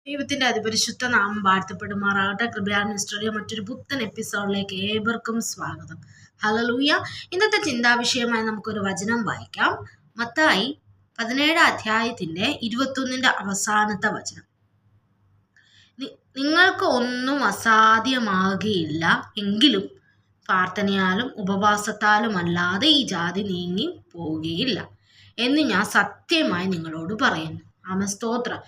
ദൈവത്തിന്റെ അതിപരിശുദ്ധ നാമം വാഴ്ത്തപ്പെടുമാറാകട്ടെ. കൃപയാൽ മിനിസ്റ്ററിയ മറ്റൊരു പുത്തൻ എപ്പിസോഡിലേക്ക് ഏവർക്കും സ്വാഗതം. ഹല്ലേലൂയ. ഇന്നത്തെ ചിന്താവിഷയമായി നമുക്കൊരു വചനം വായിക്കാം. മത്തായി 17 അധ്യായത്തിന്റെ 21 അവസാനത്തെ വചനം. നിങ്ങൾക്ക് ഒന്നും അസാധ്യമാകുകയില്ല, എങ്കിലും പ്രാർത്ഥനയാലും ഉപവാസത്താലും അല്ലാതെ ഈ ജാതി നീങ്ങി പോവുകയില്ല എന്ന് ഞാൻ സത്യമായി നിങ്ങളോട് പറയുന്നു. ആമസ്തോത്രം.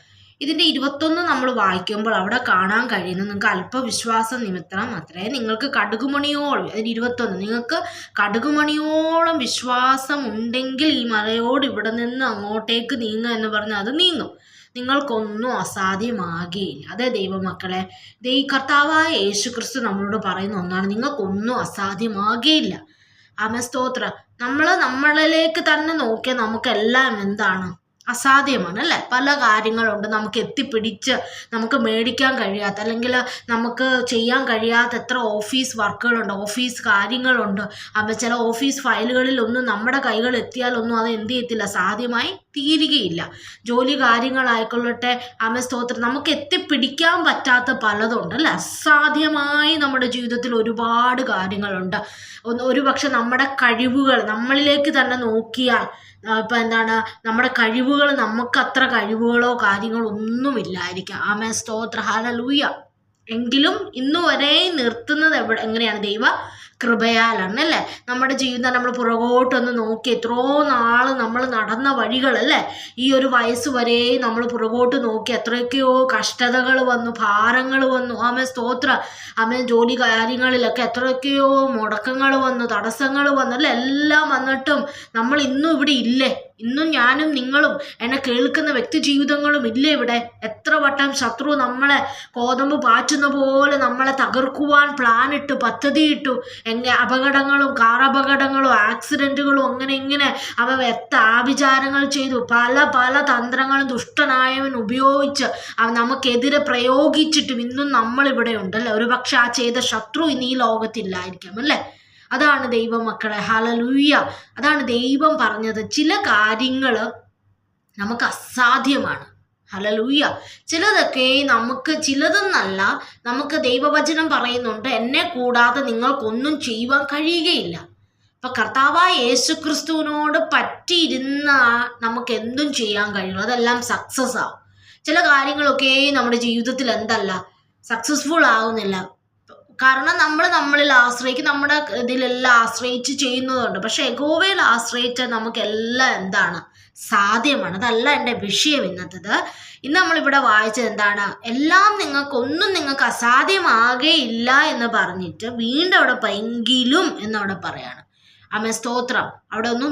ഇതിന്റെ 21 നമ്മൾ വായിക്കുമ്പോൾ അവിടെ കാണാൻ കഴിയുന്നത് നിങ്ങൾക്ക് അല്പവിശ്വാസ നിമിത്തം മാത്രമേ നിങ്ങൾക്ക് കടുകുമണിയോളം, അതിന് 21, നിങ്ങൾക്ക് കടുകുമണിയോളം വിശ്വാസം ഉണ്ടെങ്കിൽ ഈ മലയോട് ഇവിടെ നിന്ന് അങ്ങോട്ടേക്ക് നീങ്ങുക എന്ന് പറഞ്ഞാൽ അത് നീങ്ങും. നിങ്ങൾക്കൊന്നും അസാധ്യമാകുകയില്ല. അതെ ദൈവമക്കളെ, കർത്താവായ യേശു ക്രിസ്തു നമ്മളോട് പറയുന്ന ഒന്നാണ്, നിങ്ങൾക്കൊന്നും അസാധ്യമാകുകയില്ല. ആമസ്തോത്രം. നമ്മളിലേക്ക് തന്നെ നോക്കിയാൽ നമുക്കെല്ലാം എന്താണ് അസാധ്യമാണ് അല്ലേ? പല കാര്യങ്ങളുണ്ട് നമുക്ക് എത്തിപ്പിടിച്ച് നമുക്ക് മേടിക്കാൻ കഴിയാത്ത, അല്ലെങ്കിൽ നമുക്ക് ചെയ്യാൻ കഴിയാത്ത എത്ര ഓഫീസ് വർക്കുകളുണ്ട്, ഓഫീസ് കാര്യങ്ങളുണ്ട്. അപ്പം ചില ഓഫീസ് ഫയലുകളിലൊന്നും നമ്മുടെ കൈകൾ എത്തിയാലൊന്നും അത് എന്ത് ചെയ്യത്തില്ല, സാധ്യമായി തീരുകയില്ല. ജോലി കാര്യങ്ങളായിക്കൊള്ളട്ടെ, സ്തോത്രം, നമുക്ക് എത്തിപ്പിടിക്കാൻ പറ്റാത്ത പലതുണ്ട് അല്ലേ? അസാധ്യമായി നമ്മുടെ ജീവിതത്തിൽ ഒരുപാട് കാര്യങ്ങളുണ്ട്. ഒരുപക്ഷെ നമ്മുടെ കഴിവുകൾ നമ്മളിലേക്ക് തന്നെ നോക്കിയാൽ ഇപ്പം എന്താണ്, നമ്മുടെ കഴിവുകൾ, നമുക്ക് അത്ര കഴിവുകളോ കാര്യങ്ങളോ ഒന്നുമില്ലായിരിക്കാം. ആമേൻ, സ്തോത്ര, ഹല്ലേലൂയ. എങ്കിലും ഇന്നുവരെ നിർത്തുന്നത് എങ്ങനെയാണ്? ദൈവ കൃപയാലാണ് അല്ലേ? നമ്മുടെ ജീവിതം നമ്മൾ പുറകോട്ടൊന്ന് നോക്കി, എത്രയോ നാൾ നമ്മൾ നടന്ന വഴികളല്ലേ, ഈ ഒരു വയസ്സ് വരെ നമ്മൾ പുറകോട്ട് നോക്കി, എത്രയൊക്കെയോ കഷ്ടതകൾ വന്നു, ഭാരങ്ങൾ വന്നു. ആമേൻ, സ്തോത്ര. ആമേൻ, ജോലി കാര്യങ്ങളിലൊക്കെ എത്രയൊക്കെയോ മുടക്കങ്ങൾ വന്നു, തടസ്സങ്ങൾ വന്നു അല്ലേ? എല്ലാം വന്നിട്ടും നമ്മൾ ഇന്നും ഇവിടെ ഇല്ലേ? ഇന്നും ഞാനും നിങ്ങളും എന്നെ കേൾക്കുന്ന വ്യക്തി ജീവിതങ്ങളും ഇല്ലേ ഇവിടെ? എത്ര വട്ടം ശത്രു നമ്മളെ കോതമ്പ് പാറ്റുന്ന പോലെ നമ്മളെ തകർക്കുവാൻ പ്ലാനിട്ടു, പദ്ധതിയിട്ടു. അപകടങ്ങളും, കാർ അപകടങ്ങളും, ആക്സിഡന്റുകളും, അങ്ങനെ ഇങ്ങനെ ആഭിചാരങ്ങൾ ചെയ്തു, പല പല തന്ത്രങ്ങളും ദുഷ്ടനായവൻ ഉപയോഗിച്ച് നമുക്കെതിരെ പ്രയോഗിച്ചിട്ടും ഇന്നും നമ്മളിവിടെ ഉണ്ടല്ലേ? ഒരുപക്ഷെ ആ ചെയ്ത ശത്രു ഇന്ന് ഈ ലോകത്തില്ലായിരിക്കാം അല്ലേ? അതാണ് ദൈവമക്കളെ, ഹല്ലേലൂയ. അതാണ് ദൈവം പറഞ്ഞത്, ചില കാര്യങ്ങൾ നമുക്ക് അസാധ്യമാണ്. ഹല്ലേലൂയ. ചിലതൊക്കെ നമുക്ക്, ചിലതെന്നല്ല, നമുക്ക് ദൈവവചനം പറയുന്നുണ്ട്, എന്നെ കൂടാതെ നിങ്ങൾക്കൊന്നും ചെയ്യുവാൻ കഴിയുകയില്ല. അപ്പൊ കർത്താവായ യേശു ക്രിസ്തുവിനോട് പറ്റിയിരുന്ന നമുക്ക് എന്തും ചെയ്യാൻ കഴിയും, അതെല്ലാം സക്സസ് ആവും. ചില കാര്യങ്ങളൊക്കെ നമ്മുടെ ജീവിതത്തിൽ എന്തല്ല, സക്സസ്ഫുൾ ആവുന്നില്ല. കാരണം നമ്മളിൽ ആശ്രയിക്കും, നമ്മുടെ ഇതിലെല്ലാം ആശ്രയിച്ച് ചെയ്യുന്നതുണ്ട്. പക്ഷെ യഹോവയിൽ ആശ്രയിച്ചാൽ നമുക്കെല്ലാം എന്താണ്, സാധ്യമാണ്. അതല്ല എൻ്റെ വിഷയം ഇന്നത്തേത്. ഇന്ന് നമ്മളിവിടെ വായിച്ചത് എന്താണ്, എല്ലാം ഒന്നും നിങ്ങൾക്ക് അസാധ്യമാകേയില്ല എന്ന് പറഞ്ഞിട്ട് വീണ്ടും അവിടെ എങ്കിലും എന്നവിടെ പറയാണ്. ആമേൻ, സ്തോത്രം. അവിടെ ഒന്നും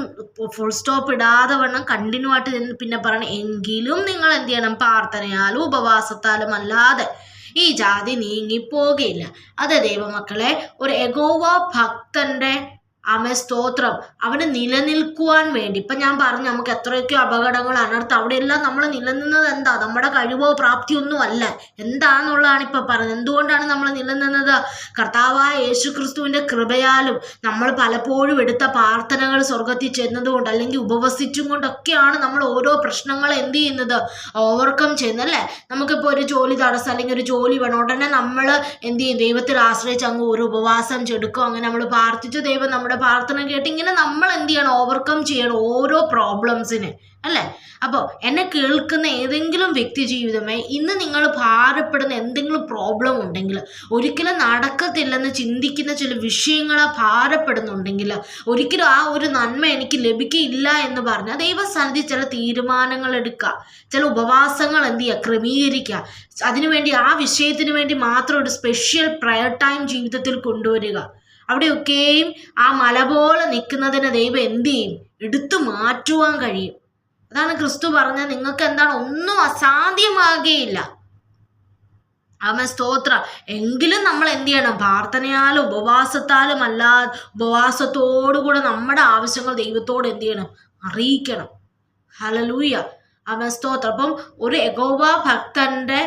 ഫുൾ സ്റ്റോപ്പ് ഇടാതെ വണ്ണം കണ്ടിന്യൂ ആയിട്ട് പിന്നെ പറയണം, എങ്കിലും നിങ്ങൾ എന്ത് ചെയ്യണം, പ്രാർത്ഥനയാലും ഉപവാസത്താലും അല്ലാതെ ഈ ജാതി നീങ്ങിപ്പോകുകയില്ല. അതെ ദൈവമക്കളെ, ഒരു യഹോവ ഭക്തന്റെ സ്തോത്രം, അവന് നിലനിൽക്കുവാൻ വേണ്ടി, ഇപ്പം ഞാൻ പറഞ്ഞു നമുക്ക് എത്രയൊക്കെ അപകടങ്ങൾ, അനർത്ഥം, അവിടെയെല്ലാം നമ്മൾ നിലനിന്നത് എന്താ, നമ്മുടെ കഴിവോ പ്രാപ്തിയോ ഒന്നും അല്ല, എന്താന്നുള്ളതാണ് ഇപ്പൊ പറഞ്ഞത്. എന്തുകൊണ്ടാണ് നമ്മൾ നിലനിന്നത്? കർത്താവായ യേശു ക്രിസ്തുവിന്റെ കൃപയാലും നമ്മൾ പലപ്പോഴും എടുത്ത പ്രാർത്ഥനകൾ സ്വർഗത്തിൽ ചെന്നതുകൊണ്ട്, അല്ലെങ്കിൽ ഉപവസിച്ചും കൊണ്ടൊക്കെയാണ് നമ്മൾ ഓരോ പ്രശ്നങ്ങൾ എന്ത് ചെയ്യുന്നത്, ഓവർകം ചെയ്യുന്നത് അല്ലേ? നമുക്കിപ്പോൾ ഒരു ജോലി തടസ്സം, അല്ലെങ്കിൽ ഒരു ജോലി വേണം, ഉടനെ നമ്മൾ എന്ത് ചെയ്യും, ദൈവത്തിൽ ആശ്രയിച്ച് അങ്ങ് ഒരു ഉപവാസം ചെടുക്കും, അങ്ങനെ നമ്മൾ പ്രാർത്ഥിച്ച് ദൈവം നമ്മുടെ പ്രാർത്ഥന കേട്ട് ഇങ്ങനെ നമ്മൾ എന്ത് ചെയ്യണം, ഓവർകം ചെയ്യണം ഓരോ പ്രോബ്ലംസിന് അല്ലേ? അപ്പോൾ എന്നെ കേൾക്കുന്ന ഏതെങ്കിലും വ്യക്തി ജീവിതമേ, ഇന്ന് നിങ്ങൾ ഭാരപ്പെടുന്ന എന്തെങ്കിലും പ്രോബ്ലം ഉണ്ടെങ്കിൽ, ഒരിക്കലും നടക്കത്തില്ലെന്ന് ചിന്തിക്കുന്ന ചില വിഷയങ്ങളെ ഭാരപ്പെടുന്നുണ്ടെങ്കിൽ, ഒരിക്കലും ആ ഒരു നന്മ എനിക്ക് ലഭിക്കില്ല എന്ന് പറഞ്ഞാൽ ദൈവസന്നിധി ചില തീരുമാനങ്ങൾ എടുക്കുക, ചില ഉപവാസങ്ങൾ എന്ത് ചെയ്യുക, ക്രമീകരിക്കുക. അതിനുവേണ്ടി, ആ വിഷയത്തിന് വേണ്ടി മാത്രം ഒരു സ്പെഷ്യൽ പ്രയർ ടൈം ജീവിതത്തിൽ കൊണ്ടുവരിക. അവിടെയൊക്കെയും ആ മല പോലെ നിൽക്കുന്നതിന് ദൈവം എന്ത് ചെയ്യും, എടുത്തു മാറ്റുവാൻ കഴിയും. അതാണ് ക്രിസ്തു പറഞ്ഞത്, നിങ്ങൾക്ക് എന്താണ്, ഒന്നും അസാധ്യമാകുകയില്ല. ആമേൻ, സ്തോത്രം. എങ്കിലും നമ്മൾ എന്ത് ചെയ്യണം, പ്രാർത്ഥനയാലും ഉപവാസത്താലും അല്ലാതെ, ഉപവാസത്തോടുകൂടെ നമ്മുടെ ആവശ്യങ്ങൾ ദൈവത്തോട് എന്ത് ചെയ്യണം, അറിയിക്കണം. ഹല്ലേലൂയ. ആമേൻ, സ്തോത്രം. അപ്പം ഒരു യഹോവ ഭക്തന്റെ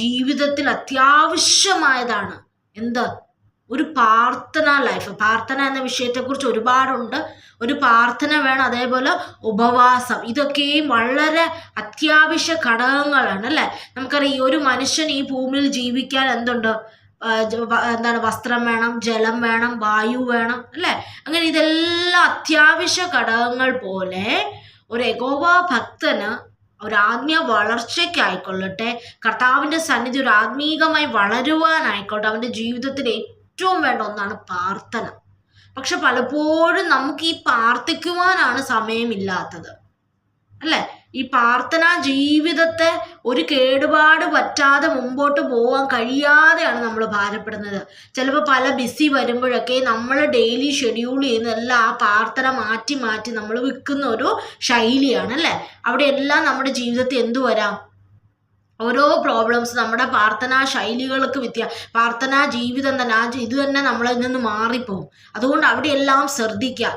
ജീവിതത്തിൽ അത്യാവശ്യമായതാണ് എന്ത്, ഒരു പ്രാർത്ഥന ലൈഫ്. പ്രാർത്ഥന എന്ന വിഷയത്തെക്കുറിച്ച് ഒരുപാടുണ്ട്. ഒരു പ്രാർത്ഥന വേണം, അതേപോലെ ഉപവാസം. ഇതൊക്കെയും വളരെ അത്യാവശ്യ ഘടകങ്ങളാണ് അല്ലേ. നമുക്കറിയാം, ഈ ഒരു മനുഷ്യൻ ഈ ഭൂമിയിൽ ജീവിക്കാൻ എന്തുണ്ട്? വസ്ത്രം വേണം, ജലം വേണം, വായു വേണം അല്ലേ. അങ്ങനെ ഇതെല്ലാം അത്യാവശ്യ ഘടകങ്ങൾ പോലെ ഒരു യഹോവ ഭക്തന് ഒരു ആത്മീയ വളർച്ചയ്ക്കായിക്കൊള്ളട്ടെ, കർത്താവിൻ്റെ സന്നിധി ഒരു ആത്മീകമായി വളരുവാനായിക്കോട്ടെ, അവൻ്റെ ജീവിതത്തിൽ ഏറ്റവും വേണ്ട ഒന്നാണ് പ്രാർത്ഥന. പക്ഷെ പലപ്പോഴും നമുക്ക് ഈ പ്രാർത്ഥിക്കുവാനാണ് സമയമില്ലാത്തത് അല്ലേ. ഈ പ്രാർത്ഥനാ ജീവിതത്തെ ഒരു കേടുപാട് പറ്റാതെ മുമ്പോട്ട് പോകാൻ കഴിയാതെയാണ് നമ്മൾ ഭാരപ്പെടുന്നത്. ചിലപ്പോൾ പല ബിസി വരുമ്പോഴൊക്കെ നമ്മൾ ഡെയിലി ഷെഡ്യൂൾ ചെയ്യുന്നതെല്ലാം ആ പ്രാർത്ഥന മാറ്റി മാറ്റി നമ്മൾ വിൽക്കുന്ന ഒരു ശൈലിയാണ് അല്ലേ. അവിടെ എല്ലാം നമ്മുടെ ജീവിതത്തിൽ എന്തു വരാം? ഓരോ പ്രോബ്ലംസ് നമ്മുടെ പ്രാർത്ഥനാ ശൈലികൾക്ക് പ്രാർത്ഥനാ ജീവിതം തന്നെ ഇത് തന്നെ നമ്മളിൽ നിന്ന് മാറിപ്പോവും. അതുകൊണ്ട് അവിടെയെല്ലാം ശ്രദ്ധിക്കുക.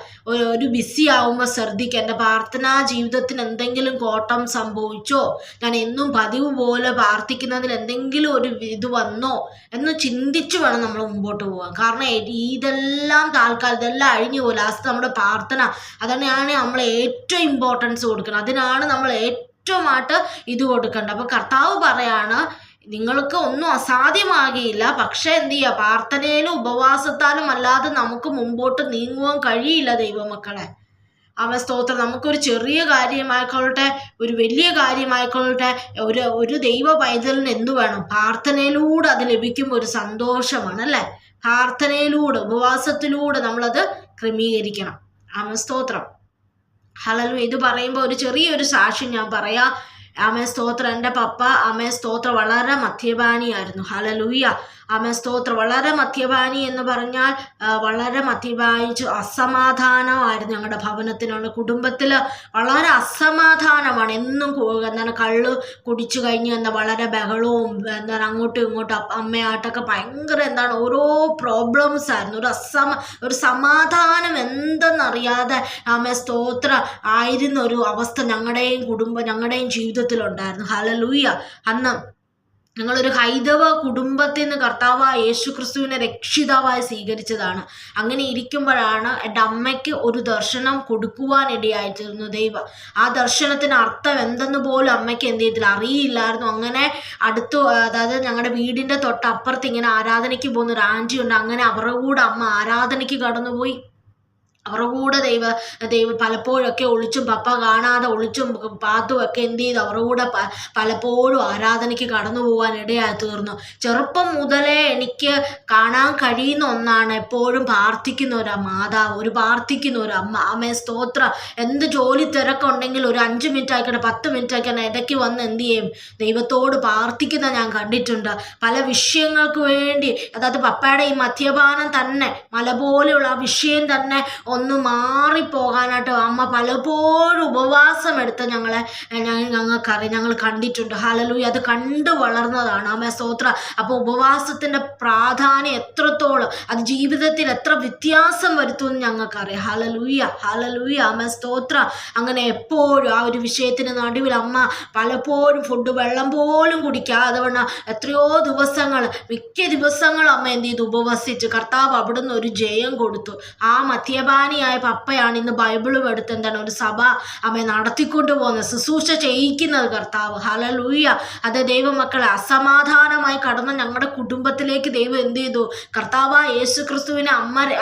ഒരു ബിസി ആവുമ്പോൾ ശ്രദ്ധിക്കുക, എൻ്റെ പ്രാർത്ഥനാ ജീവിതത്തിന് എന്തെങ്കിലും കോട്ടം സംഭവിച്ചോ, ഞാൻ എന്നും പതിവ് പോലെ പ്രാർത്ഥിക്കുന്നതിൽ എന്തെങ്കിലും ഒരു ഇത് വന്നോ എന്ന് ചിന്തിച്ചു വേണം നമ്മൾ മുമ്പോട്ട് പോകാൻ. കാരണം ഇതെല്ലാം താൽക്കാലം, ഇതെല്ലാം അഴിഞ്ഞു പോകും. ലാസ്റ്റ് നമ്മുടെ പ്രാർത്ഥന അതിനാണ് നമ്മൾ ഏറ്റവും ഇമ്പോർട്ടൻസ് കൊടുക്കണം. അതിനാണ് നമ്മൾ ഏറ്റവുമായിട്ട് ഇത് കൊടുക്കേണ്ടത്. അപ്പോൾ കർത്താവ് പറയാണ്, നിങ്ങൾക്ക് ഒന്നും അസാധ്യമാകില്ല. പക്ഷെ എന്ത് ചെയ്യുക? പ്രാർത്ഥനയിലും ഉപവാസത്താലും അല്ലാതെ നമുക്ക് മുമ്പോട്ട് നീങ്ങുവാൻ കഴിയില്ല ദൈവമക്കളെ. അവൻ സ്തോത്രം. നമുക്കൊരു ചെറിയ കാര്യമായിക്കൊള്ളട്ടെ, ഒരു വലിയ കാര്യമായിക്കൊള്ളട്ടെ, ഒരു ദൈവ പൈതലിന് എന്തു വേണം? പ്രാർത്ഥനയിലൂടെ അത് ലഭിക്കുമ്പോൾ ഒരു സന്തോഷമാണ് അല്ലേ. പ്രാർത്ഥനയിലൂടെ ഉപവാസത്തിലൂടെ നമ്മളത് ക്രമീകരിക്കണം. അവൻ സ്തോത്രം. ഹല്ലേലൂയ. ഇത് പറയുമ്പോൾ ഒരു ചെറിയൊരു സാക്ഷ്യം ഞാൻ പറയാം. ആമേൻ സ്തോത്രം. എൻ്റെ പപ്പ ആമേൻ സ്തോത്രം വളരെ മദ്യപാനിയായിരുന്നു. ഹല്ലേലൂയ. ആമേൻ സ്തോത്രം. വളരെ മദ്യപാനി എന്ന് പറഞ്ഞാൽ വളരെ മദ്യപാനിച്ച് അസമാധാനമായിരുന്നു ഞങ്ങളുടെ ഭവനത്തിനുള്ള കുടുംബത്തിൽ. വളരെ അസമാധാനമാണ്. എന്നും കള്ള് കുടിച്ചു കഴിഞ്ഞ് വളരെ ബഹളവും അങ്ങോട്ടും ഇങ്ങോട്ടും അമ്മയായിട്ടൊക്കെ ഭയങ്കര ഓരോ പ്രോബ്ലംസ് ആയിരുന്നു. ഒരു സമാധാനം എന്തെന്നറിയാതെ ആമേൻ സ്തോത്രം ആയിരുന്ന ഒരു അവസ്ഥ ഞങ്ങളുടെയും ജീവിതത്തിലുണ്ടായിരുന്നു. ഹല്ലേലൂയ. അന്ന് ഞങ്ങളൊരു ഹൈന്ദവ കുടുംബത്തിൽ നിന്ന് കർത്താവായ യേശു ക്രിസ്തുവിനെ രക്ഷിതാവായി സ്വീകരിച്ചതാണ്. അങ്ങനെ ഇരിക്കുമ്പോഴാണ് എൻ്റെ അമ്മയ്ക്ക് ഒരു ദർശനം കൊടുക്കുവാനിടയായിട്ടിരുന്നു ദൈവം. ആ ദർശനത്തിന് അർത്ഥം എന്തെന്ന് പോലും അമ്മയ്ക്ക് എന്ത് ചെയ്തില്ല, അറിയില്ലായിരുന്നു. അങ്ങനെ അതായത് ഞങ്ങളുടെ വീടിൻ്റെ തൊട്ടപ്പുറത്ത് ഇങ്ങനെ ആരാധനയ്ക്ക് പോകുന്ന ഒരു ആൻറ്റി ഉണ്ട്. അങ്ങനെ അവരുടെ കൂടെ അമ്മ ആരാധനയ്ക്ക് കടന്നുപോയി. അവരുടെ കൂടെ ദൈവം പലപ്പോഴൊക്കെ ഒളിച്ചും, പപ്പ കാണാതെ ഒളിച്ചും പാത്തും ഒക്കെ എന്ത് ചെയ്തു അവരുടെ കൂടെ പലപ്പോഴും ആരാധനയ്ക്ക് കടന്നു പോകാൻ ഇടയായി തീർന്നു. ചെറുപ്പം മുതലേ എനിക്ക് കാണാൻ കഴിയുന്ന ഒന്നാണ് എപ്പോഴും പ്രാർത്ഥിക്കുന്ന ഒരു മാതാവ്, പ്രാർത്ഥിക്കുന്ന ഒരു അമ്മ. ആമേ സ്തോത്രം. എന്ത് ജോലി തിരക്കുണ്ടെങ്കിൽ ഒരു 5 മിനിറ്റ് ആയിക്കോട്ടെ, 10 മിനിറ്റ് ആയിക്കോട്ടെ, ഇടയ്ക്ക് വന്ന് എന്ത് ചെയ്യും? ദൈവത്തോട് പ്രാർത്ഥിക്കുന്ന ഞാൻ കണ്ടിട്ടുണ്ട്. പല വിഷയങ്ങൾക്ക് വേണ്ടി, അതായത് പപ്പയുടെ ഈ മദ്യപാനം തന്നെ, മല പോലെയുള്ള ആ വിഷയം തന്നെ ഒന്ന് മാറിപ്പോകാനായിട്ട് അമ്മ പലപ്പോഴും ഉപവാസം എടുത്ത് ഞങ്ങൾക്കറിയാം, ഞങ്ങൾ കണ്ടിട്ടുണ്ട്. ഹല്ലേലൂയ. അത് കണ്ടു വളർന്നതാണ്. ആമേ സ്തോത്രം. അപ്പോൾ ഉപവാസത്തിൻ്റെ പ്രാധാന്യം എത്രത്തോളം, അത് ജീവിതത്തിൽ എത്ര വ്യത്യാസം വരുത്തുമെന്ന് ഞങ്ങൾക്കറിയാം. ഹല്ലേലൂയ. ഹല്ലേലൂയ. ആമേ സ്തോത്രം. അങ്ങനെ എപ്പോഴും ആ ഒരു വിഷയത്തിന് നടുവിൽ അമ്മ പലപ്പോഴും വെള്ളം പോലും കുടിക്കാതെ എത്രയോ ദിവസങ്ങൾ, മിക്ക ദിവസങ്ങളും അമ്മ എന്ത് ചെയ്തു? ഉപവസിച്ച് കർത്താവ് അവിടുന്ന് ഒരു ജയം കൊടുത്തു. ആ മദ്യപാനിയായ പപ്പയാണ് ഇന്ന് ബൈബിളും എടുത്ത് ഒരു സഭ അമ്മ നടത്തിക്കൊണ്ടു പോകുന്നത്, ശുശ്രൂഷ ചെയ്യിക്കുന്നത് കർത്താവ്. ഹല്ലേലൂയ. അത് ദൈവമക്കളെ, അസമാധാനമായി കടന്ന ഞങ്ങളുടെ കുടുംബത്തിലേക്ക് ദൈവം എന്ത് ചെയ്തു? കർത്താവായ യേശു ക്രിസ്തുവിനെ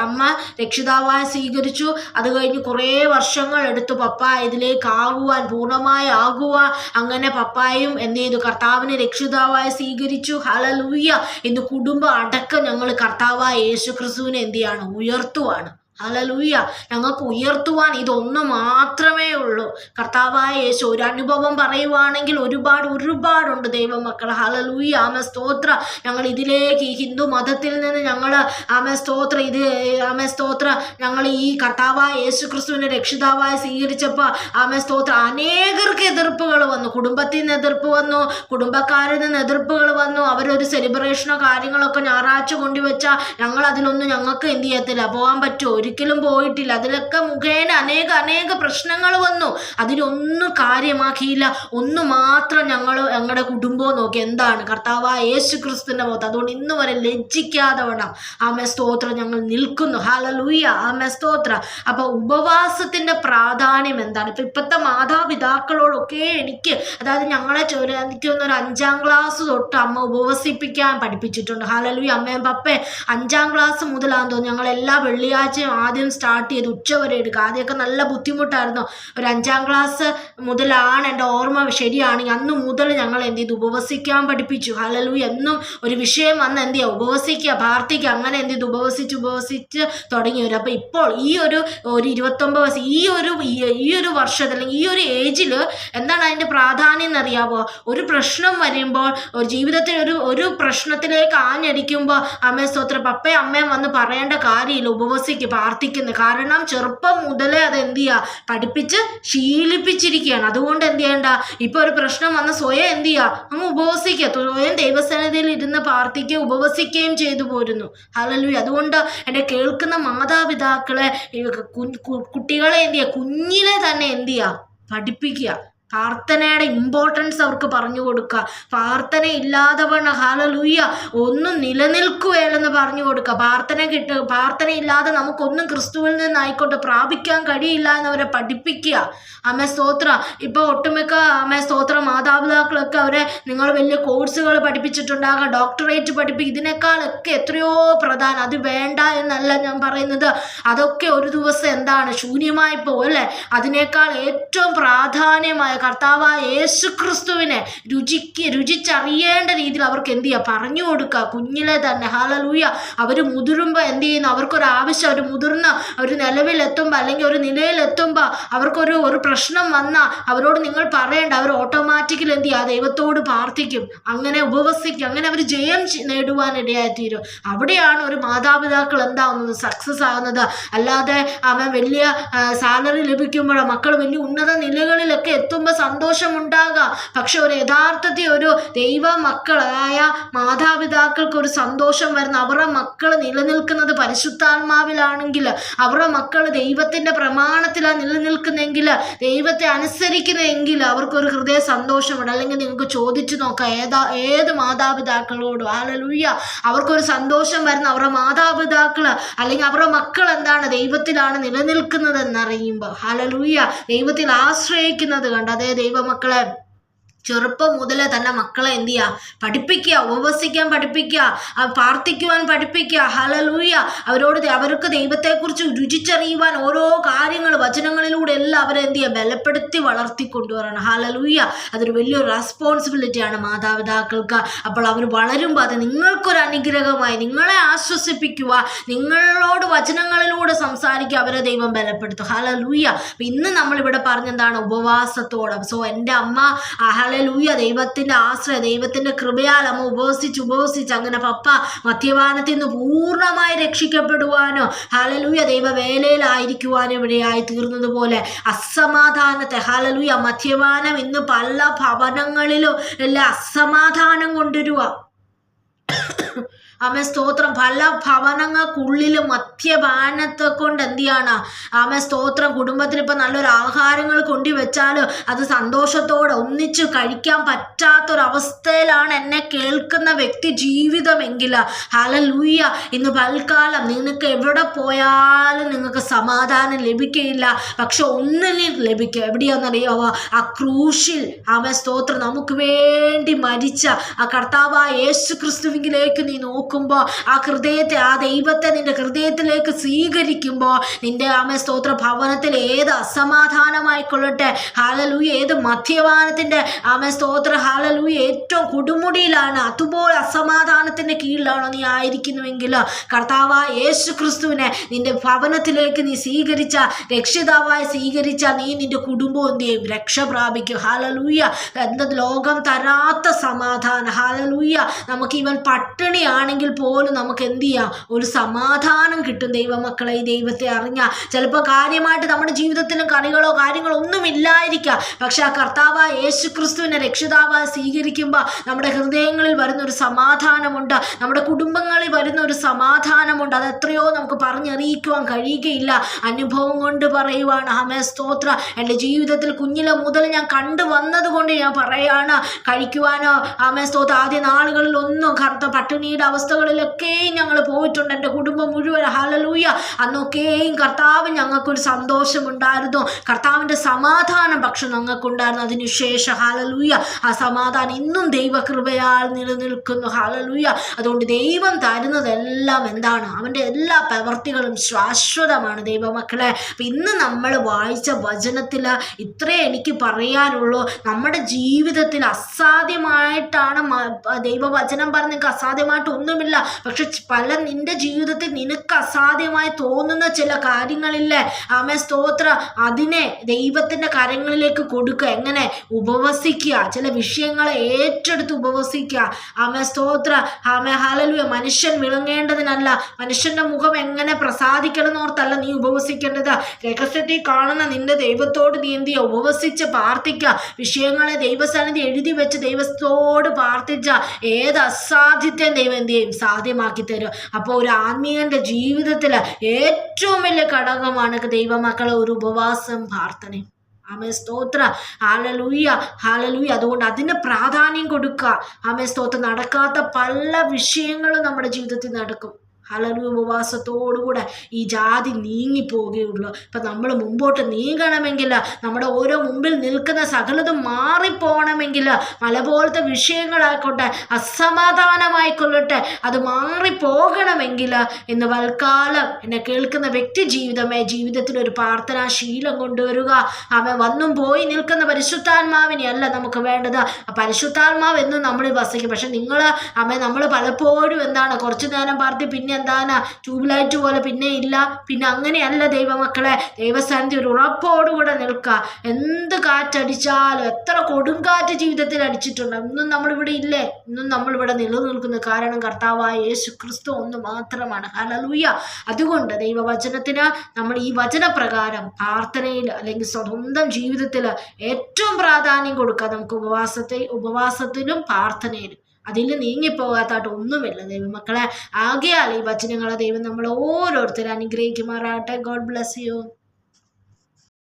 അമ്മ രക്ഷിതാവായി സ്വീകരിച്ചു. അത് കഴിഞ്ഞ് കുറേ വർഷങ്ങൾ എടുത്തു പപ്പ ഇതിലേക്ക് ആകുവാൻ, പൂർണ്ണമായി ആകുവാൻ. അങ്ങനെ പപ്പായും എന്ത് ചെയ്തു? കർത്താവിനെ രക്ഷിതാവായി സ്വീകരിച്ചു. ഹല്ലേലൂയ. ഇന്ന് കുടുംബം അടക്കം ഞങ്ങൾ കർത്താവായ യേശു ക്രിസ്തുവിനെ എന്ത് ചെയ്യാണ്? ഉയർത്തുവാണ്. ഹല്ലേലൂയ. ഞങ്ങൾക്ക് ഉയർത്തുവാൻ ഇതൊന്നു മാത്രമേ ഉള്ളൂ. കർത്താവായ യേശു. ഒരു അനുഭവം പറയുവാണെങ്കിൽ ഒരുപാടുണ്ട് ദൈവമക്കൾ. ഹല്ലേലൂയ. ആമേ സ്തോത്രം. ഞങ്ങൾ ഇതിലേക്ക്, ഈ ഹിന്ദു മതത്തിൽ നിന്ന് ഞങ്ങൾ ആമേ സ്തോത്രം ഞങ്ങൾ ഈ കർത്താവായ യേശു ക്രിസ്തുവിനെ രക്ഷിതാവായി സ്വീകരിച്ചപ്പോൾ ആമേ സ്തോത്രം അനേകർക്ക് എതിർപ്പുകൾ വന്നു. കുടുംബത്തിൽ നിന്ന് എതിർപ്പ് വന്നു, കുടുംബക്കാരിൽ നിന്ന് എതിർപ്പുകൾ വന്നു. അവരൊരു സെലിബ്രേഷനോ കാര്യങ്ങളൊക്കെ ഞായറാഴ്ച കൊണ്ടുവച്ചാൽ ഞങ്ങൾ അതിലൊന്നും ഞങ്ങൾക്ക് എന്ത് ചെയ്യത്തില്ല, പോകാൻ പറ്റുമോ? ഒരിക്കലും പോയിട്ടില്ല. അതിലൊക്കെ മുഖേന അനേക പ്രശ്നങ്ങൾ വന്നു. അതിലൊന്നും കാര്യമാക്കിയില്ല. ഒന്ന് മാത്രം ഞങ്ങളുടെ കുടുംബവും നോക്കി, എന്താണ്? കർത്താവായ യേശു ക്രിസ്തുവിന്റെ മുഖത്ത്. അതുകൊണ്ട് ഇന്ന് വരെ ലജ്ജിക്കാതെ വേണം ആമേ സ്തോത്രം ഞങ്ങൾ നിൽക്കുന്നു. ഹല്ലേലൂയ, ആമേ സ്തോത്രം. അപ്പൊ ഉപവാസത്തിന്റെ പ്രാധാന്യം എന്താണ്? ഇപ്പോഴത്തെ മാതാപിതാക്കളോടൊക്കെ അതായത് ഞങ്ങളെ എനിക്കൊന്ന് ഒരു 5ാം ക്ലാസ് തൊട്ട് അമ്മ ഉപവസിപ്പിക്കാൻ പഠിപ്പിച്ചിട്ടുണ്ട്. ഹല്ലേലൂയ. അമ്മയും പപ്പേ 5ാം ക്ലാസ് മുതലാന്ന് തോന്നുന്നു ഞങ്ങൾ എല്ലാ വെള്ളിയാഴ്ചയും ആദ്യം സ്റ്റാർട്ട് ചെയ്ത് ഉച്ചവരെ എടുക്കുക. ആദ്യമൊക്കെ നല്ല ബുദ്ധിമുട്ടായിരുന്നു. ഒരു 5ാം ക്ലാസ് മുതലാണ് എൻ്റെ ഓർമ്മ ശരിയാണെങ്കിൽ അന്ന് മുതൽ ഞങ്ങൾ എന്ത് ചെയ്തു? ഉപവസിക്കാൻ പഠിപ്പിച്ചു. ഹല്ലേലൂയ. എന്നും ഒരു വിഷയം വന്ന് എന്ത് ചെയ്യുക? ഉപവസിക്കുക, പ്രാർത്ഥിക്കുക. അങ്ങനെ എന്ത് ചെയ്തു? ഉപവസിച്ച് തുടങ്ങിയവർ. അപ്പോൾ ഇപ്പോൾ ഈ ഒരു 29 വയസ്സ് ഈ ഒരു വർഷത്തിൽ അല്ലെങ്കിൽ ഈ ഒരു ഏജിൽ എന്താണ് അതിൻ്റെ പ്രാധാന്യം എന്നറിയാമോ? ഒരു പ്രശ്നം വരുമ്പോൾ, ഒരു ജീവിതത്തിൽ ഒരു പ്രശ്നത്തിലേക്ക് ആഞ്ഞടിക്കുമ്പോൾ അമ്മേ സ്തോത്രം പപ്പയും അമ്മയും വന്ന് പറയേണ്ട കാര്യമില്ല, ഉപവസിക്കുക, പ്രാർത്ഥിക്കുന്നത്. കാരണം ചെറുപ്പം മുതലേ അത് എന്ത് ചെയ്യുക? പഠിപ്പിച്ച് ശീലിപ്പിച്ചിരിക്കുകയാണ്. അതുകൊണ്ട് എന്ത് ചെയ്യണ്ട? ഇപ്പോൾ ഒരു പ്രശ്നം വന്ന് സ്വയം എന്ത് ചെയ്യുക? അങ്ങ് ഉപവസിക്കുക, സ്വയം ദൈവസന്നിധിയിൽ ഇരുന്ന് പ്രാർത്ഥിക്കുകയും ഉപവസിക്കുകയും ചെയ്തു പോരുന്നു. ഹല്ലേലൂയ. അതുകൊണ്ട് എൻ്റെ കേൾക്കുന്ന മാതാപിതാക്കളെ, കുട്ടികളെ എന്ത് ചെയ്യുക? കുഞ്ഞിലെ തന്നെ എന്ത് ചെയ്യുക? പഠിപ്പിക്കുക. പ്രാർത്ഥനയുടെ ഇമ്പോർട്ടൻസ് അവർക്ക് പറഞ്ഞു കൊടുക്കുക. പ്രാർത്ഥന ഇല്ലാതെ വേണം ഹല്ലേലൂയ ഒന്നും നിലനിൽക്കുകയില്ലെന്ന് പറഞ്ഞു കൊടുക്കുക. പ്രാർത്ഥന ഇല്ലാതെ നമുക്കൊന്നും ക്രിസ്തുവിൽ നിന്നായിക്കോട്ടെ പ്രാപിക്കാൻ കഴിയില്ല എന്നവരെ പഠിപ്പിക്കുക. അമ്മേ സ്തോത്രം. ഇപ്പോൾ ഒട്ടുമിക്ക അമ്മേ സ്തോത്രം മാതാപിതാക്കളൊക്കെ അവരെ നിങ്ങൾ വലിയ കോഴ്സുകൾ പഠിപ്പിച്ചിട്ടുണ്ടാകാം, ഡോക്ടറേറ്റ് പഠിപ്പിക്കും. ഇതിനേക്കാളൊക്കെ എത്രയോ പ്രധാനം. അത് വേണ്ട എന്നല്ല ഞാൻ പറയുന്നത്. അതൊക്കെ ഒരു ദിവസം എന്താണ്? ശൂന്യമായി പോകും അല്ലേ? അതിനേക്കാൾ ഏറ്റവും പ്രാധാന്യമായ കർത്താവായ യേശു ക്രിസ്തുവിനെ രുചിച്ചറിയേണ്ട രീതിയിൽ അവർക്ക് എന്ത് ചെയ്യുക? പറഞ്ഞു കൊടുക്കുക കുഞ്ഞിലെ തന്നെ. ഹല്ലേലൂയ. അവർ മുതിരുമ്പോൾ എന്ത് ചെയ്യുന്നു? അവർക്കൊരാവശ്യം, അവർ മുതിർന്ന് ഒരു നിലവിലെത്തുമ്പോൾ അല്ലെങ്കിൽ ഒരു നിലയിലെത്തുമ്പോൾ അവർക്കൊരു പ്രശ്നം വന്നാൽ അവരോട് നിങ്ങൾ പറയേണ്ട, അവർ ഓട്ടോമാറ്റിക്കലി എന്ത് ചെയ്യുക? ദൈവത്തോട് പ്രാർത്ഥിക്കും, അങ്ങനെ ഉപവസിക്കും, അങ്ങനെ അവർ ജയം നേടുവാനിടയായിത്തീരും. അവിടെയാണ് ഒരു മാതാപിതാക്കൾ എന്താവുന്നത്? സക്സസ് ആകുന്നത്. അല്ലാതെ അവൻ വലിയ സാലറി ലഭിക്കുമ്പോഴോ മക്കൾ വലിയ ഉന്നത നിലകളിലൊക്കെ എത്തുമ്പോൾ സന്തോഷമുണ്ടാകാം. പക്ഷെ ഒരു യഥാർത്ഥത്തിൽ ഒരു ദൈവ മക്കളായ മാതാപിതാക്കൾക്ക് ഒരു സന്തോഷം വരുന്ന അവരുടെ മക്കൾ നിലനിൽക്കുന്നത് പരിശുദ്ധാത്മാവിലാണെങ്കിൽ, അവരുടെ മക്കൾ ദൈവത്തിന്റെ പ്രമാണത്തിലാണ് നിലനിൽക്കുന്നെങ്കിൽ, ദൈവത്തെ അനുസരിക്കുന്നതെങ്കിൽ അവർക്കൊരു ഹൃദയ സന്തോഷമുണ്ട്. അല്ലെങ്കിൽ നിങ്ങൾക്ക് ചോദിച്ചു നോക്കാം ഏത് മാതാപിതാക്കളോടും. ഹല്ലേലൂയ. അവർക്കൊരു സന്തോഷം വരുന്ന അവരുടെ മാതാപിതാക്കൾ അല്ലെങ്കിൽ അവരുടെ മക്കൾ എന്താണ്? ദൈവത്തിലാണ് നിലനിൽക്കുന്നത് എന്നറിയുമ്പോൾ. ഹല്ലേലൂയ. ദൈവത്തിൽ ആശ്രയിക്കുന്നത് കണ്ട്. അതേ ദൈവമക്കളെ ചെറുപ്പം മുതലേ തന്നെ മക്കളെ എന്ത് ചെയ്യുക? പഠിപ്പിക്കുക, ഉപവസിക്കാൻ പഠിപ്പിക്കുക, പ്രാർത്ഥിക്കുവാൻ പഠിപ്പിക്കുക. ഹല്ലേലൂയ. അവർക്ക് ദൈവത്തെക്കുറിച്ച് രുചിച്ചറിയുവാൻ ഓരോ കാര്യങ്ങൾ വചനങ്ങളിലൂടെ എല്ലാം അവരെ എന്ത് ചെയ്യുക? ബലപ്പെടുത്തി വളർത്തിക്കൊണ്ടുവരണം. ഹല്ലേലൂയ. അതൊരു വലിയൊരു റെസ്പോൺസിബിലിറ്റിയാണ് മാതാപിതാക്കൾക്ക്. അപ്പോൾ അവർ വളരുമ്പോൾ അത് നിങ്ങൾക്കൊരു അനുഗ്രഹമായി നിങ്ങളെ ആശ്വസിപ്പിക്കുക, നിങ്ങളോട് വചനങ്ങളിലൂടെ സംസാരിക്കുക, അവരെ ദൈവം ബലപ്പെടുത്തും. ഹല്ലേലൂയ. അപ്പം ഇന്ന് നമ്മളിവിടെ പറഞ്ഞെന്താണ്? ഉപവാസത്തോടെ. സോ എൻ്റെ അമ്മ ഹല്ലേലൂയ ദൈവത്തിന്റെ ആശ്രയം, ദൈവത്തിന്റെ കൃപയാൽ അമ്മ ഉപവസിച്ച് അങ്ങനെ പപ്പ മദ്യപാനത്തിൽ നിന്ന് പൂർണ്ണമായി രക്ഷിക്കപ്പെടുവാനോ ഹല്ലേലൂയ ദൈവവേലയിലായിരിക്കുവാനോ ഇവിടെയായി തീർന്നതുപോലെ അസമാധാനത്തെ ഹല്ലേലൂയ മദ്യപാനം ഇന്ന് പല ഭവനങ്ങളിലും എല്ലാം അസമാധാനം കൊണ്ടുവരുക. ആമേ സ്തോത്രം. പല ഭവനങ്ങൾക്കുള്ളിലും മദ്യപാനത്തെ കൊണ്ട് എന്ത് ചെയ്യാണ്? ആമേ സ്തോത്രം. കുടുംബത്തിൽ ഇപ്പം നല്ലൊരു ആഹാരങ്ങൾ കൊണ്ടുവച്ചാൽ അത് സന്തോഷത്തോടെ ഒന്നിച്ച് കഴിക്കാൻ പറ്റാത്തൊരവസ്ഥയിലാണ് എന്നെ കേൾക്കുന്ന വ്യക്തി ജീവിതമെങ്കിൽ ഹല്ലേലൂയ ഇന്ന് പൽക്കാലം നിങ്ങൾക്ക് എവിടെ പോയാലും നിങ്ങൾക്ക് സമാധാനം ലഭിക്കുകയില്ല. പക്ഷെ ഒന്നിനും ലഭിക്കുക എവിടെയാണെന്നറിയാവോ? ആ ക്രൂശിൽ ആമേ സ്തോത്രം നമുക്ക് വേണ്ടി മരിച്ച ആ കർത്താവായ യേശു ക്രിസ്തുവിലേക്ക് നീ നോക്കുമ്പോൾ ആ ദൈവത്തെ നിന്റെ ഹൃദയത്തിലേക്ക് സ്വീകരിക്കുമ്പോൾ നിന്റെ ആമേ സ്തോത്ര ഭവനത്തിൽ ഏത് അസമാധാനമായിക്കൊള്ളട്ടെ ഹല്ലേലൂയ, ഏത് മദ്യപാനത്തിന്റെ ആമേ സ്തോത്ര ഹല്ലേലൂയ ഏറ്റവും കൊടുമുടിയിലാണ്, അതുപോലെ അസമാധാനത്തിന്റെ കീഴിലാണോ നീ ആയിരിക്കുന്നുവെങ്കിൽ കർത്താവായ യേശു ക്രിസ്തുവിനെ നിന്റെ ഭവനത്തിലേക്ക് നീ സ്വീകരിച്ച രക്ഷിതാവായി സ്വീകരിച്ച നീ നിന്റെ കുടുംബവും എന്ത് ചെയ്യും? രക്ഷ പ്രാപിക്കും. ഹല്ലേലൂയ. എന്താ ലോകം തരാത്ത സമാധാനം. ഹല്ലേലൂയ. നമുക്ക് ഇവൻ പട്ടിണിയാണെങ്കിൽ പോലും നമുക്ക് എന്ത് ചെയ്യാം, ഒരു സമാധാനം കിട്ടും. ദൈവമക്കളെ, ഈ ദൈവത്തെ അറിഞ്ഞാൽ ചിലപ്പോൾ കാര്യമായിട്ട് നമ്മുടെ ജീവിതത്തിലും കറികളോ കാര്യങ്ങളോ ഒന്നും ഇല്ലായിരിക്കാം. പക്ഷെ ആ കർത്താവായ യേശു ക്രിസ്തുവിനെ രക്ഷിതാവായി സ്വീകരിക്കുമ്പോൾ നമ്മുടെ ഹൃദയങ്ങളിൽ വരുന്നൊരു സമാധാനമുണ്ട്, നമ്മുടെ കുടുംബങ്ങളിൽ വരുന്നൊരു സമാധാനമുണ്ട്. അത് എത്രയോ നമുക്ക് പറഞ്ഞറിയിക്കുവാൻ കഴിയുകയില്ല. അനുഭവം കൊണ്ട് പറയുവാണ്. ആമേ സ്തോത്ര. എൻ്റെ ജീവിതത്തിൽ കുഞ്ഞിലെ മുതൽ ഞാൻ കണ്ടുവന്നത് കൊണ്ട് ഞാൻ പറയാണ്. കഴിക്കുവാനോ ആമേ സ്തോത്ര ആദ്യ നാളുകളിൽ ഒന്നും കറുത്ത പട്ടിണിയുടെ അവസ്ഥകളിലൊക്കെയും ഞങ്ങൾ പോയിട്ടുണ്ട്. എൻ്റെ കുടുംബം മുഴുവൻ. ഹല്ലേലൂയ. അന്നൊക്കെയും കർത്താവ് ഞങ്ങൾക്കൊരു സന്തോഷമുണ്ടായിരുന്നു. കർത്താവിൻ്റെ സമാധാനം പക്ഷെ ഞങ്ങൾക്കുണ്ടായിരുന്നു. അതിനുശേഷം ഹല്ലേലൂയ ആ സമാധാനം ഇന്നും ദൈവകൃപയാൽ നിലനിൽക്കുന്നു. ഹല്ലേലൂയ. അതുകൊണ്ട് ദൈവം തരുന്നതെല്ലാം എന്താണ്, അവൻ്റെ എല്ലാ പ്രവർത്തികളും ശാശ്വതമാണ് ദൈവമക്കളെ. അപ്പം ഇന്ന് നമ്മൾ വായിച്ച വചനത്തിൽ ഇത്രേ എനിക്ക് പറയാനുള്ളൂ. നമ്മുടെ ജീവിതത്തിൽ അസാധ്യമായിട്ടാണ് ദൈവവചനം പറഞ്ഞ് നിങ്ങൾക്ക് അസാധ്യമായിട്ട് ഒന്നുമില്ല. പക്ഷെ നിന്റെ ജീവിതത്തിൽ നിനക്ക് അസാധ്യമായി തോന്നുന്ന ചില കാര്യങ്ങളില്ലേ, ആമേ സ്തോത്ര, അതിനെ ദൈവത്തിൻ്റെ കരങ്ങളിലേക്ക് കൊടുക്കുക. എങ്ങനെ? ഉപവസിക്കുക. ചില വിഷയങ്ങളെ ഏറ്റെടുത്ത് ഉപവസിക്കുക. ആമേ സ്തോത്ര. ആമേ ഹല്ലേലൂയ. മനുഷ്യൻ വിളങ്ങേണ്ടതിനല്ല, മനുഷ്യന്റെ മുഖം എങ്ങനെ പ്രസാദിക്കണമെന്നോർത്തല്ല നീ ഉപവസിക്കേണ്ടത്. രഹസ്യത്തിൽ കാണുന്ന നിന്റെ ദൈവത്തോട് നീ എന്ത് ചെയ്യുക? ഉപവസിച്ച് പ്രാർത്ഥിക്കുക. വിഷയങ്ങളെ ദൈവസന്നിധി എഴുതി വെച്ച് ദൈവത്തോട് പ്രാർത്ഥിച്ച ഏത് അസാധ്യത്തെയും ദൈവം എന്ത് ചെയ്യും? സാധ്യമാക്കി തരും. അപ്പോൾ ഒരു ആത്മീയന്റെ ജീവിതത്തിൽ ഏറ്റവും വലിയ ഘടകമാണ് ദൈവമക്കളെ ഒരു ഉപവാസം, പ്രാർത്ഥനയും. ആമേ സ്തോത്ര. Hallelujah, hallelujah. അതുകൊണ്ട് അതിന് പ്രാധാന്യം കൊടുക്കുക. ആമേ സ്തോത്ര. നടക്കാത്ത പല വിഷയങ്ങളും നമ്മുടെ ജീവിതത്തിൽ നടക്കും. ഹല്ലേലൂയ. ഉപവാസത്തോടുകൂടെ ഈ ജാതി നീങ്ങിപ്പോവുകയുള്ളൂ. ഇപ്പം നമ്മൾ മുമ്പോട്ട് നീങ്ങണമെങ്കിൽ, നമ്മുടെ ഓരോ മുമ്പിൽ നിൽക്കുന്ന സകലതും മാറിപ്പോകണമെങ്കിൽ, മല പോലത്തെ വിഷയങ്ങളായിക്കോട്ടെ, അസമാധാനമായിക്കൊള്ളട്ടെ, അത് മാറിപ്പോകണമെങ്കിൽ ഇന്ന് വൽക്കാലം എന്നെ കേൾക്കുന്ന വ്യക്തി ജീവിതത്തിൽ ഒരു പ്രാർത്ഥനാശീലം കൊണ്ടുവരിക. അവൻ വന്നും പോയി നിൽക്കുന്ന പരിശുദ്ധാത്മാവിനെ അല്ല നമുക്ക് വേണ്ടത്. പരിശുദ്ധാത്മാവ് എന്നും നമ്മളിൽ വസിക്കും. പക്ഷെ നമ്മൾ പലപ്പോഴും എന്താണ്, കുറച്ചു നേരം പ്രാർത്ഥി, പിന്നെ എന്താണ് ട്യൂബ്ലൈറ്റ് പോലെ പിന്നെ ഇല്ല. പിന്നെ അങ്ങനെയല്ല ദൈവമക്കളെ. ദൈവസ്ഥാനത്ത് ഒരു ഉറപ്പോടുകൂടെ നിൽക്കുക. എന്ത് കാറ്റടിച്ചാലും, എത്ര കൊടുങ്കാറ്റ് ജീവിതത്തിൽ അടിച്ചിട്ടുണ്ട്, ഇന്നും നമ്മളിവിടെ ഇല്ലേ? ഇന്നും നമ്മളിവിടെ നിലനിൽക്കുന്നു. കാരണം കർത്താവായ യേശു ക്രിസ്തു ഒന്ന് മാത്രമാണ്. ഹല്ലേലൂയ. അതുകൊണ്ട് ദൈവവചനത്തിന് നമ്മൾ ഈ വചനപ്രകാരം പ്രാർത്ഥനയിൽ അല്ലെങ്കിൽ സ്വന്തം ജീവിതത്തിൽ ഏറ്റവും പ്രാധാന്യം കൊടുക്കുക. നമുക്ക് ഉപവാസത്തിലും പ്രാർത്ഥനയിലും അതിൽ നീങ്ങിപ്പോകാത്തായിട്ട് ഒന്നുമില്ല ദൈവമക്കളെ. ആകയാൽ ഈ വചനങ്ങളെ ദൈവം നമ്മൾ ഓരോരുത്തരും അനുഗ്രഹിക്കുമാറാകട്ടെ. God bless you.